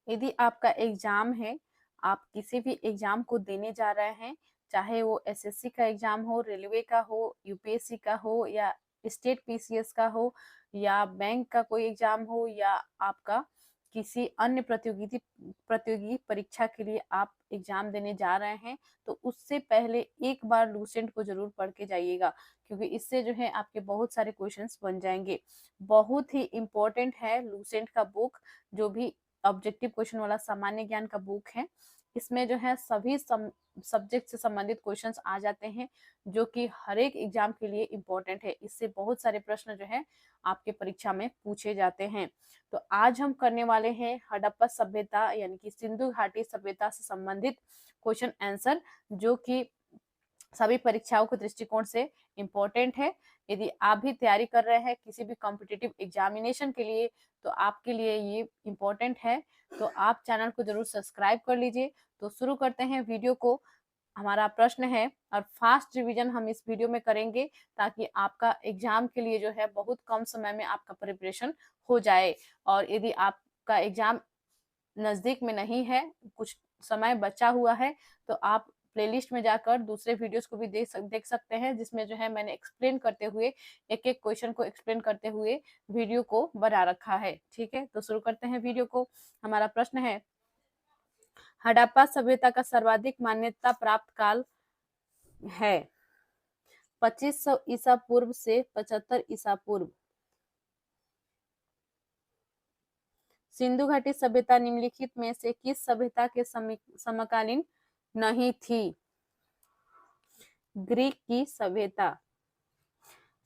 यदि आपका एग्जाम है, आप किसी भी एग्जाम को देने जा रहे हैं, चाहे वो एसएससी का एग्जाम हो, रेलवे का हो, यूपीएससी का हो या स्टेट पीसीएस का हो या बैंक का कोई एग्जाम हो या आपका किसी अन्य प्रतियोगी परीक्षा के लिए आप एग्जाम देने जा रहे हैं, तो उससे पहले एक बार लूसेंट को जरूर पढ़ के जाइएगा, क्योंकि इससे जो है आपके बहुत सारे क्वेश्चंस बन जाएंगे। बहुत ही इम्पोर्टेंट है लूसेंट का बुक, जो भी ऑब्जेक्टिव क्वेश्चन वाला सामान्य ज्ञान का बुक है। इसमें जो है सभी सब्जेक्ट से संबंधित क्वेश्चंस आ जाते हैं, जो कि हर एक एग्जाम के लिए इम्पोर्टेंट है। इससे बहुत सारे प्रश्न जो है आपके परीक्षा में पूछे जाते हैं। तो आज हम करने वाले हैं हड़प्पा सभ्यता यानी कि सिंधु घाटी सभ्यता से संबंधित क्वेश्चन आंसर, जो कि सभी परीक्षाओं के दृष्टिकोण से इम्पोर्टेंट है। यदि आप भी तैयारी कर रहे हैं किसी भी कॉम्पिटिटिव एग्जामिनेशन के लिए, तो आपके लिए ये इम्पोर्टेंट है। तो आप चैनल को जरूर सब्सक्राइब कर लीजिए। तो शुरू करते हैं वीडियो को। हमारा प्रश्न है, और फास्ट रिवीजन हम इस वीडियो में करेंगे ताकि आपका एग्जाम के लिए जो है बहुत कम समय में आपका प्रिपरेशन हो जाए। और यदि आपका एग्जाम नजदीक में नहीं है, कुछ समय बचा हुआ है, तो आप प्लेलिस्ट में जाकर दूसरे वीडियोस को भी देख सकते हैं, जिसमें जो है मैंने एक्सप्लेन करते हुए एक एक क्वेश्चन को एक्सप्लेन करते हुए वीडियो को बना रखा है। ठीक है, तो शुरू करते हैं वीडियो को। हमारा प्रश्न है, हड़प्पा सभ्यता का सर्वाधिक मान्यता प्राप्त काल है 2500 ईसा पूर्व से 75 ईसा पूर्व। सिंधु घाटी सभ्यता निम्नलिखित में से किस सभ्यता के समकालीन नहीं थी? ग्रीक की सभ्यता।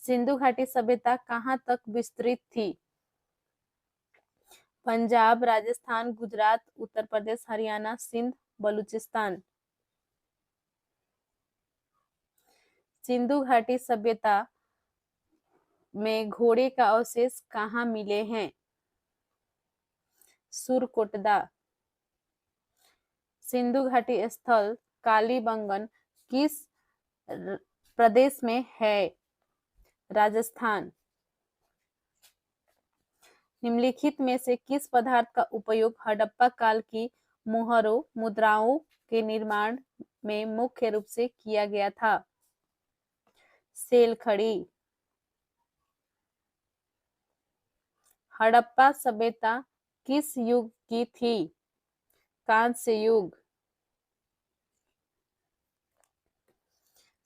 सिंधु घाटी सभ्यता कहां तक विस्तृत थी? पंजाब, राजस्थान, गुजरात, उत्तर प्रदेश, हरियाणा, सिंध, बलूचिस्तान। सिंधु घाटी सभ्यता में घोड़े का अवशेष कहाँ मिले हैं? सुरकोटदा। सिंधु घाटी स्थल कालीबंगन किस प्रदेश में है? राजस्थान। निम्नलिखित में से किस पदार्थ का उपयोग हड़प्पा काल की मुहरों मुद्राओं के निर्माण में मुख्य रूप से किया गया था? सेलखड़ी। हड़प्पा सभ्यता किस युग की थी? कांस्य युग।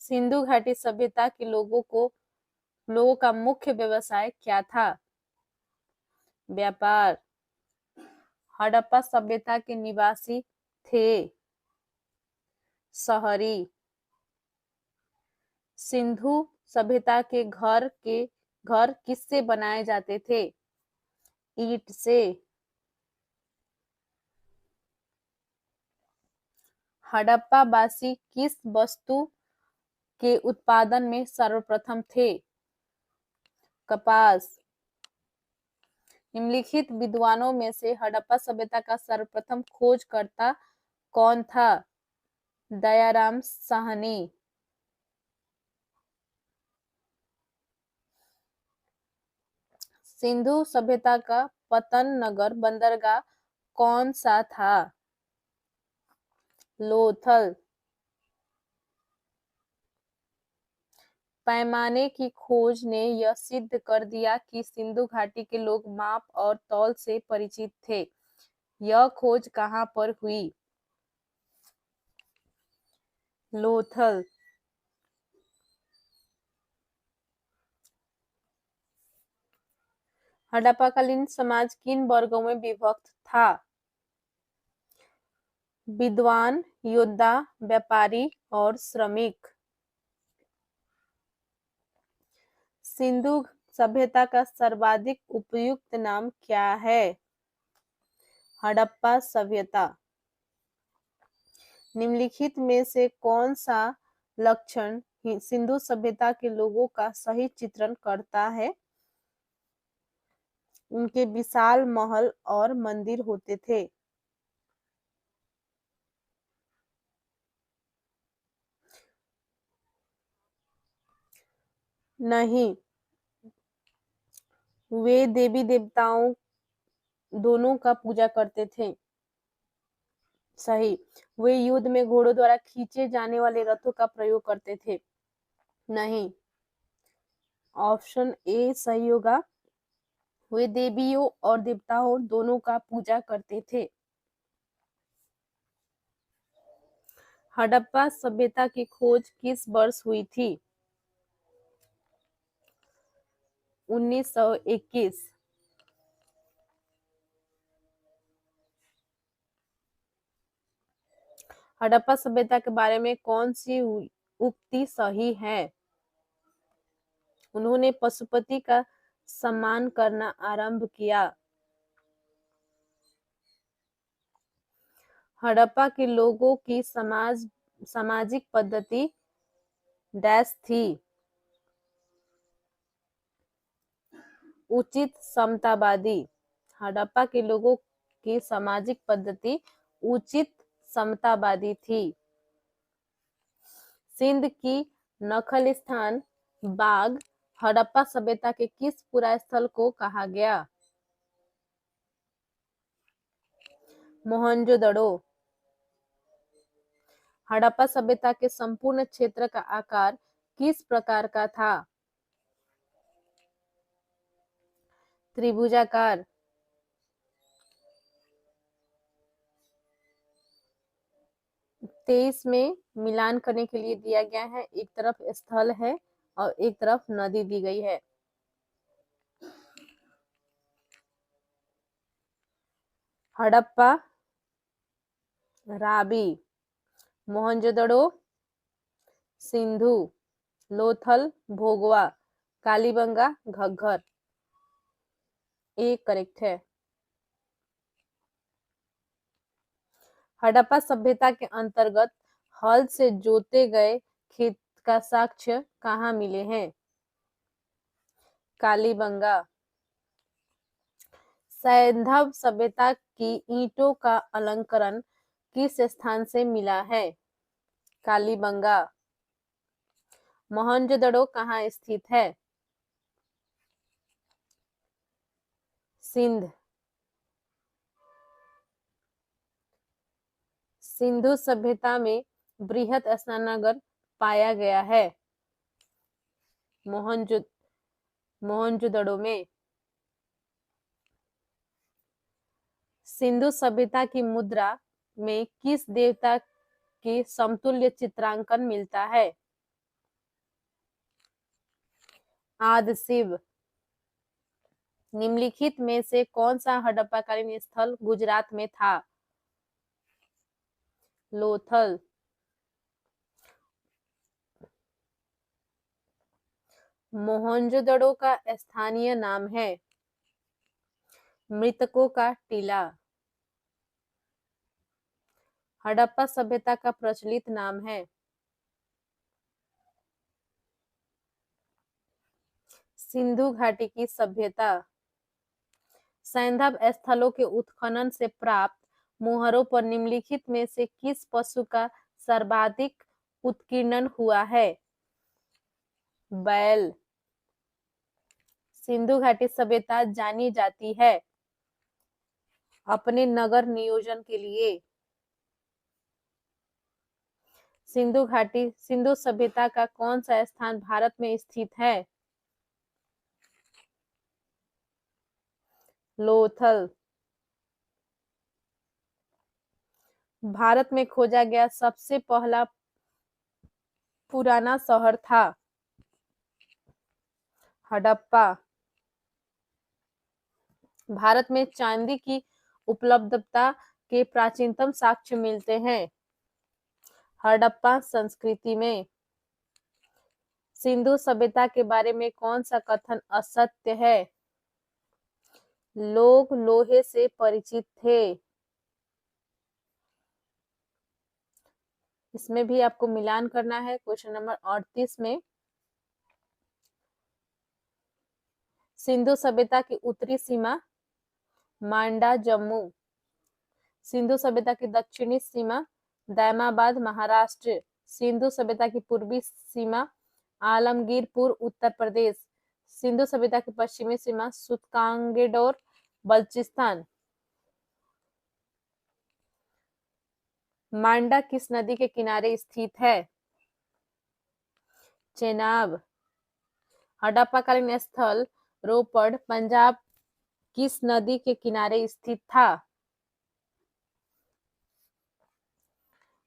सिंधु घाटी सभ्यता के लोगों का मुख्य व्यवसाय क्या था? व्यापार। हड़प्पा सभ्यता के निवासी थे शहरी। सिंधु सभ्यता के घर किससे बनाए जाते थे? ईंट से। हड़प्पा वासी किस वस्तु के उत्पादन में सर्वप्रथम थे? कपास। निम्नलिखित विद्वानों में से हड़प्पा सभ्यता का सर्वप्रथम खोजकर्ता कौन था? दयाराम साहनी। सिंधु सभ्यता का पतन नगर बंदरगाह कौन सा था? लोथल। पैमाने की खोज ने यह सिद्ध कर दिया कि सिंधु घाटी के लोग माप और तौल से परिचित थे। यह खोज कहां पर हुई? लोथल। हड़प्पाकालीन समाज किन वर्गों में विभक्त था? विद्वान, योद्धा, व्यापारी और श्रमिक। सिंधु सभ्यता का सर्वाधिक उपयुक्त नाम क्या है? हड़प्पा सभ्यता। निम्नलिखित में से कौन सा लक्षण सिंधु सभ्यता के लोगों का सही चित्रण करता है? उनके विशाल महल और मंदिर होते थे। नहीं, वे देवी देवताओं दोनों का पूजा करते थे। सही। वे युद्ध में घोड़ों द्वारा खींचे जाने वाले रथों का प्रयोग करते थे। नहीं। ऑप्शन ए सही होगा। वे देवियों और देवताओं दोनों का पूजा करते थे। हड़प्पा सभ्यता की खोज किस वर्ष हुई थी? 1921। हड़प्पा सभ्यता के बारे में कौन सी उक्ति सही है? उन्होंने पशुपति का सम्मान करना आरंभ किया। हड़प्पा के लोगों की सामाजिक पद्धति डैश थी। उचित समतावादी। हड़प्पा के लोगों की सामाजिक पद्धति उचित समतावादी थी। सिंध की नखलिस्तान बाग हड़प्पा सभ्यता के किस पुरा स्थल को कहा गया? मोहनजोदड़ो। हड़प्पा सभ्यता के संपूर्ण क्षेत्र का आकार किस प्रकार का था? त्रिभुजाकार। तेईस में मिलान करने के लिए दिया गया है। एक तरफ स्थल है और एक तरफ नदी दी गई है। हड़प्पा, राबी, मोहनजोदड़ो, सिंधु, लोथल, भोगवा, कालीबंगा, घग्गर। एक करेक्ट है। हड़प्पा सभ्यता के अंतर्गत हल से जोते गए खेत का साक्ष्य कहाँ मिले हैं? कालीबंगा। सैंधव सभ्यता की ईंटों का अलंकरण किस स्थान से मिला है? कालीबंगा। मोहनजोदड़ो कहाँ स्थित है? सिंध। सिंधु सभ्यता में बृहत स्नानागार पाया गया है। मोहनजोदड़ो में। सिंधु सभ्यता की मुद्रा में किस देवता के समतुल्य चित्रांकन मिलता है? आदि शिव। निम्नलिखित में से कौन सा हड़प्पाकालीन स्थल गुजरात में था? लोथल। मोहनजोदड़ो का स्थानीय नाम है मृतकों का टीला। हड़प्पा सभ्यता का प्रचलित नाम है सिंधु घाटी की सभ्यता। सैंधव स्थलों के उत्खनन से प्राप्त मोहरों पर निम्नलिखित में से किस पशु का सर्वाधिक उत्कीर्णन हुआ है? बैल। सिंधु घाटी सभ्यता जानी जाती है अपने नगर नियोजन के लिए। सिंधु सभ्यता का कौन सा स्थान भारत में स्थित है? लोथल। भारत में खोजा गया सबसे पहला पुराना शहर था हड़प्पा। भारत में चांदी की उपलब्धता के प्राचीनतम साक्ष्य मिलते हैं हड़प्पा संस्कृति में। सिंधु सभ्यता के बारे में कौन सा कथन असत्य है? लोग लोहे से परिचित थे। इसमें भी आपको मिलान करना है। क्वेश्चन नंबर 38 में सिंधु सभ्यता की उत्तरी सीमा मांडा जम्मू। सिंधु सभ्यता की दक्षिणी सीमा दैमाबाद महाराष्ट्र। सिंधु सभ्यता की पूर्वी सीमा आलमगीरपुर उत्तर प्रदेश। सिंधु सभ्यता की पश्चिमी सीमा सुतकांगेडोर बल्चिस्तान। मांडा किस नदी के किनारे स्थित है? चेनाब। हड़प्पाकालीन स्थल रोपड़ पंजाब किस नदी के किनारे स्थित था?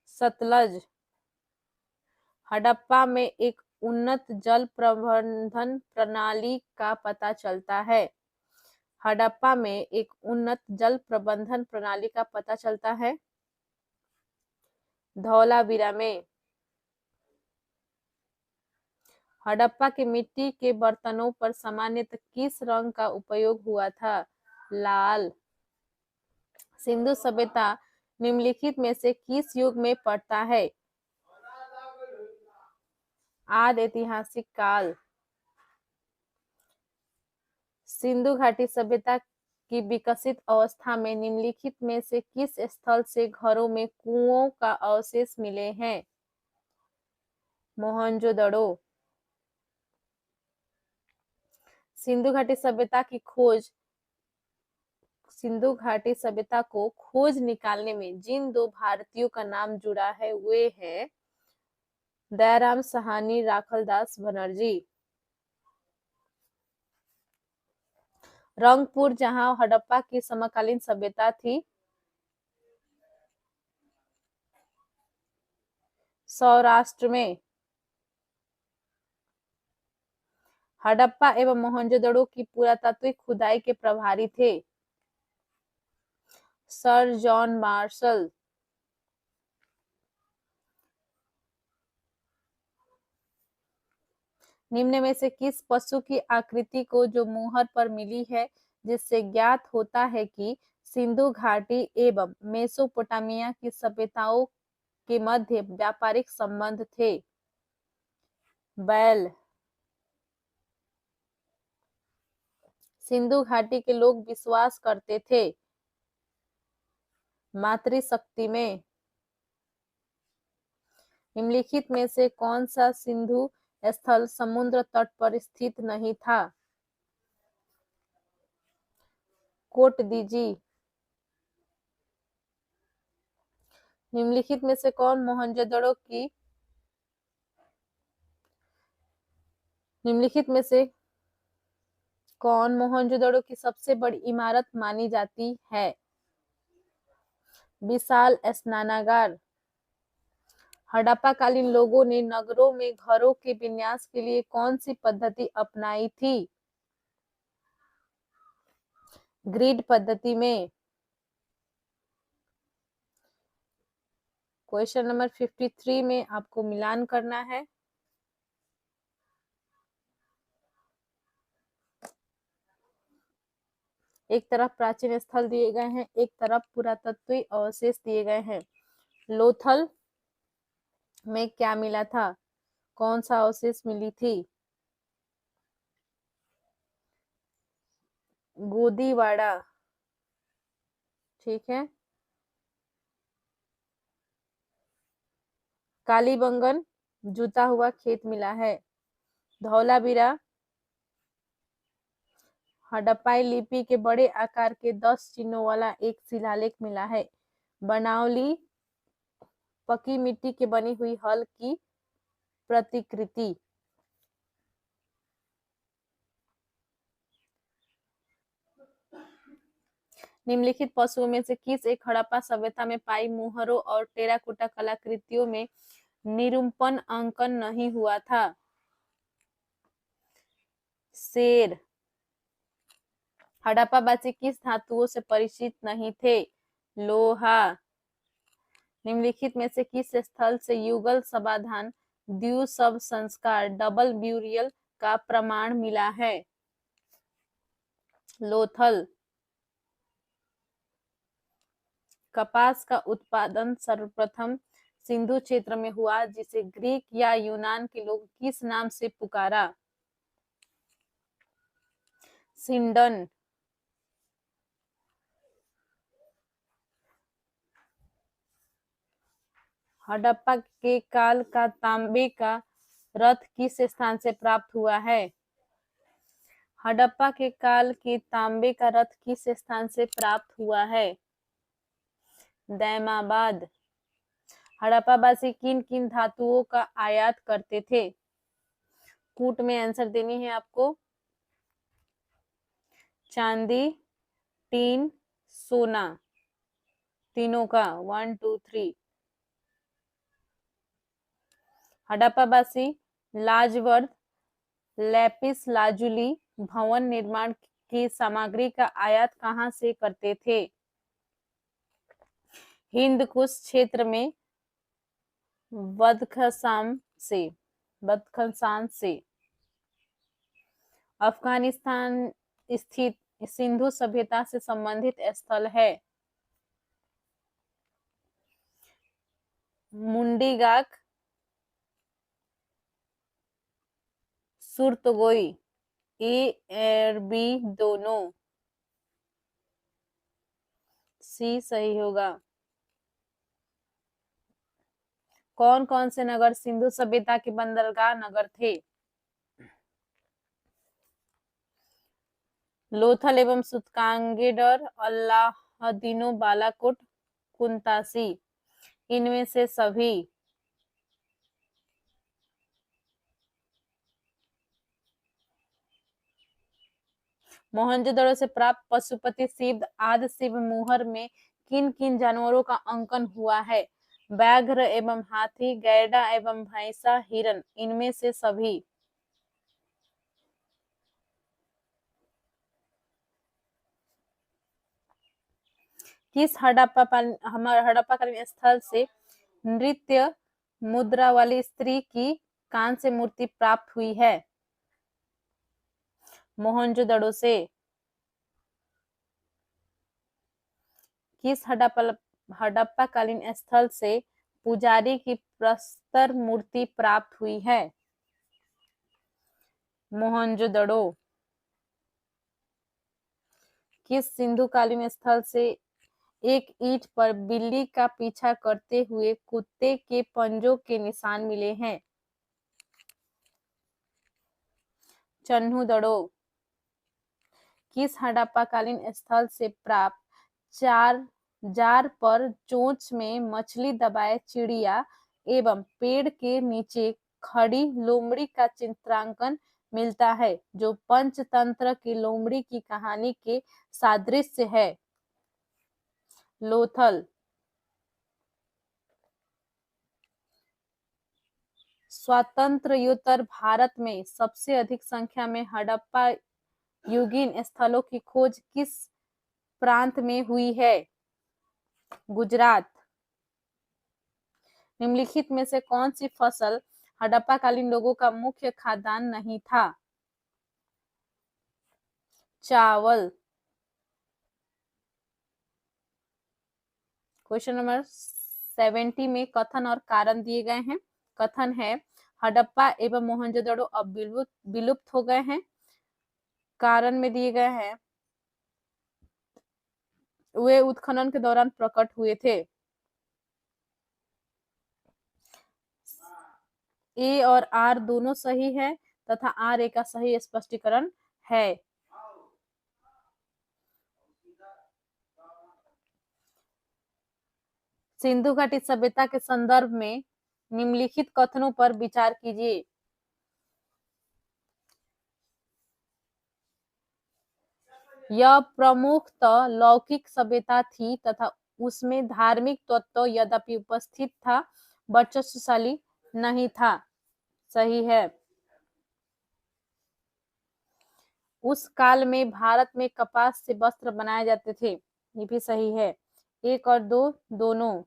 सतलज। हड़प्पा में एक उन्नत जल प्रबंधन प्रणाली का पता चलता है। हड़प्पा में एक उन्नत जल प्रबंधन प्रणाली का पता चलता है। धौलावीरा में। हड़प्पा के मिट्टी के बर्तनों पर सामान्यतः किस रंग का उपयोग हुआ था? लाल। सिंधु सभ्यता निम्नलिखित में से किस युग में पड़ता है? आदि ऐतिहासिक काल। सिंधु घाटी सभ्यता की विकसित अवस्था में निम्नलिखित में से किस स्थल से घरों में कुओं का अवशेष मिले हैं? मोहनजोदड़ो। सिंधु घाटी सभ्यता को खोज निकालने में जिन दो भारतीयों का नाम जुड़ा है वे हैं दयाराम साहनी, राखलदास बनर्जी। रंगपुर जहां हड़प्पा की समकालीन सभ्यता थी। सौराष्ट्र में। हड़प्पा एवं मोहनजोदड़ो की पुरातात्विक खुदाई के प्रभारी थे सर जॉन मार्शल। निम्न में से किस पशु की आकृति को जो मुहर पर मिली है जिससे ज्ञात होता है कि सिंधु घाटी एवं मेसोपोटामिया की सभ्यताओं के मध्य व्यापारिक संबंध थे? बैल। सिंधु घाटी के लोग विश्वास करते थे मातृशक्ति में। निम्नलिखित में से कौन सा सिंधु स्थल समुद्र तट पर स्थित नहीं था? कोट दीजी। निम्नलिखित में से कौन मोहनजोदड़ो की सबसे बड़ी इमारत मानी जाती है? विशाल स्नानागार। हड़प्पा कालीन लोगों ने नगरों में घरों के विन्यास के लिए कौन सी पद्धति अपनाई थी? ग्रिड पद्धति में। क्वेश्चन नंबर 53 में आपको मिलान करना है। एक तरफ प्राचीन स्थल दिए गए हैं, एक तरफ पुरातत्वीय अवशेष दिए गए हैं। लोथल में क्या मिला था? कौन सा अवशेष मिली थी? गोदीवाड़ा। ठीक है। कालीबंगन जुता हुआ खेत मिला है। धौलावीरा हड़प्पाई लिपि के बड़े आकार के 10 चिन्हों वाला एक शिलालेख मिला है। बनावली पकी मिट्टी के बनी हुई हल की प्रतिकृति। निम्नलिखित पशुओं में से किस एक हड़प्पा सभ्यता में पाई मुहरों और टेराकोटा कलाकृतियों में निरूपण अंकन नहीं हुआ था? शेर। हड़प्पावासी किस धातुओं से परिचित नहीं थे? लोहा। निम्नलिखित में से किस स्थल से युगल समाधान द्विशव संस्कार डबल ब्यूरियल का प्रमाण मिला है? लोथल। कपास का उत्पादन सर्वप्रथम सिंधु क्षेत्र में हुआ जिसे ग्रीक या यूनान के लोग किस नाम से पुकारा? सिंडन। हड़प्पा के काल का तांबे का रथ किस स्थान से प्राप्त हुआ है? हड़प्पा के काल के तांबे का रथ किस स्थान से प्राप्त हुआ है? दैमाबाद। हड़प्पावासी किन किन धातुओं का आयात करते थे? कूट में आंसर देनी है आपको। चांदी, टीन, सोना, तीनों का 1 2 3। हड़प्पावासी लाजवर्द, लैपिस लाजुली भवन निर्माण की सामग्री का आयात कहां से करते थे? हिंद कुश क्षेत्र में बदखशान से। अफगानिस्तान स्थित सिंधु सभ्यता से संबंधित स्थल है? मुंडीगाक, सुरतगोई, ए और बी दोनों? सी सही होगा। कौन कौन से नगर सिंधु सभ्यता के बंदरगाह नगर थे? लोथल एवं सुतकांगेडर, अल्लाहदीनो, बालाकोट, कुंतासी, इनमें से सभी? मोहनजोदड़ो से प्राप्त पशुपति शिव आदि शिव मुहर में किन किन जानवरों का अंकन हुआ है? व्याघ्र एवं हाथी, गैंडा एवं भैंसा, हिरण, इनमें से सभी? किस हड़प्पाकालीन स्थल से नृत्य मुद्रा वाली स्त्री की कांस्य मूर्ति प्राप्त हुई है? मोहनजोदड़ो से। किस हड़प्पाकालीन स्थल से पुजारी की प्रस्तर मूर्ति प्राप्त हुई है? मोहनजोदड़ो। किस सिंधुकालीन स्थल से एक ईंट पर बिल्ली का पीछा करते हुए कुत्ते के पंजों के निशान मिले हैं? चन्हुदड़ो। किस हड़प्पाकालीन स्थल से प्राप्त जार पर चोंच में मछली दबाए चिड़िया एवं पेड़ के नीचे खड़ी लोमड़ी का चित्रांकन मिलता है, जो पंचतंत्र की लोमड़ी की कहानी के सादृश्य है? लोथल। स्वतंत्रोत्तर भारत में सबसे अधिक संख्या में हड़प्पा युगीन स्थलों की खोज किस प्रांत में हुई है? गुजरात। निम्नलिखित में से कौन सी फसल हड़प्पाकालीन लोगों का मुख्य खाद्यान्न नहीं था? चावल। क्वेश्चन नंबर 70 में कथन और कारण दिए गए हैं। कथन है हड़प्पा एवं मोहनजोदड़ो अब विलुप्त हो गए हैं। कारण में दिए गए हैं वे उत्खनन के दौरान प्रकट हुए थे। ए और आर दोनों सही है तथा आर ए का सही स्पष्टीकरण है। सिंधु घाटी सभ्यता के संदर्भ में निम्नलिखित कथनों पर विचार कीजिए। यह प्रमुखतः लौकिक सभ्यता थी तथा उसमें धार्मिक तत्व यद्यपि उपस्थित था, वर्चस्वशाली नहीं था। सही है। उस काल में भारत में कपास से वस्त्र बनाए जाते थे। ये भी सही है। 1 और 2 दोनों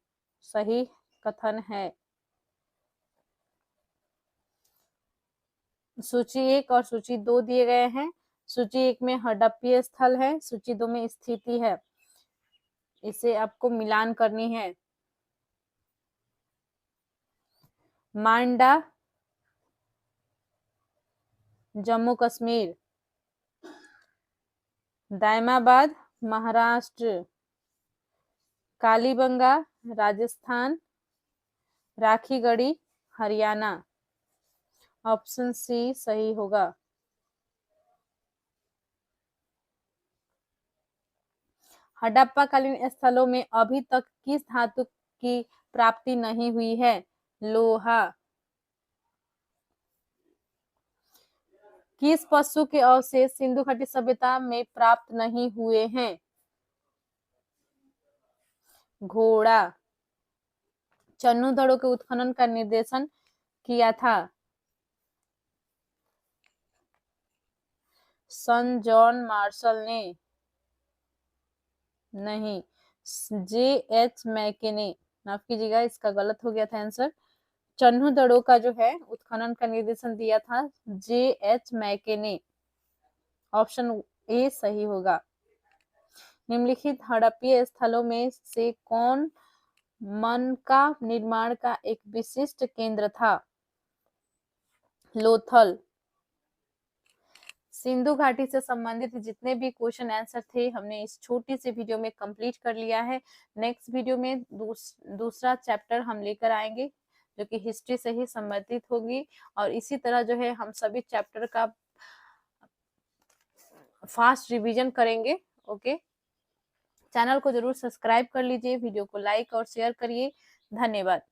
सही कथन है। सूची 1 और सूची 2 दिए गए हैं। सूची 1 में हड़प्पीय स्थल है, सूची 2 में स्थिति है। इसे आपको मिलान करनी है। मांडा जम्मू कश्मीर, दायमाबाद महाराष्ट्र, कालीबंगा राजस्थान, राखीगढ़ी हरियाणा। ऑप्शन सी सही होगा। हड़प्पाकालीन स्थलों में अभी तक किस धातु की प्राप्ति नहीं हुई है? लोहा। किस पशु के अवशेष सिंधु घाटी सभ्यता में प्राप्त नहीं हुए हैं? घोड़ा। चन्हू दड़ों के उत्खनन का निर्देशन किया था? सन जॉन मार्शल ने। नहीं, J.H. मैके ने। माफ कीजिएगा, इसका गलत हो गया था आंसर। चन्हू दड़ों का जो है उत्खनन का निर्देशन दिया था J.H. मैके ने। ऑप्शन ए सही होगा। निम्नलिखित हड़प्पीय स्थलों में से कौन मनका निर्माण का एक विशिष्ट केंद्र था? लोथल। सिंधु घाटी से संबंधित जितने भी क्वेश्चन आंसर थे हमने इस छोटी सी वीडियो में कंप्लीट कर लिया है। नेक्स्ट वीडियो में दूसरा चैप्टर हम लेकर आएंगे जो कि हिस्ट्री से ही संबंधित होगी, और इसी तरह जो है हम सभी चैप्टर का फास्ट रिवीजन करेंगे। ओके, चैनल को जरूर सब्सक्राइब कर लीजिए, वीडियो को लाइक और शेयर करिए। धन्यवाद।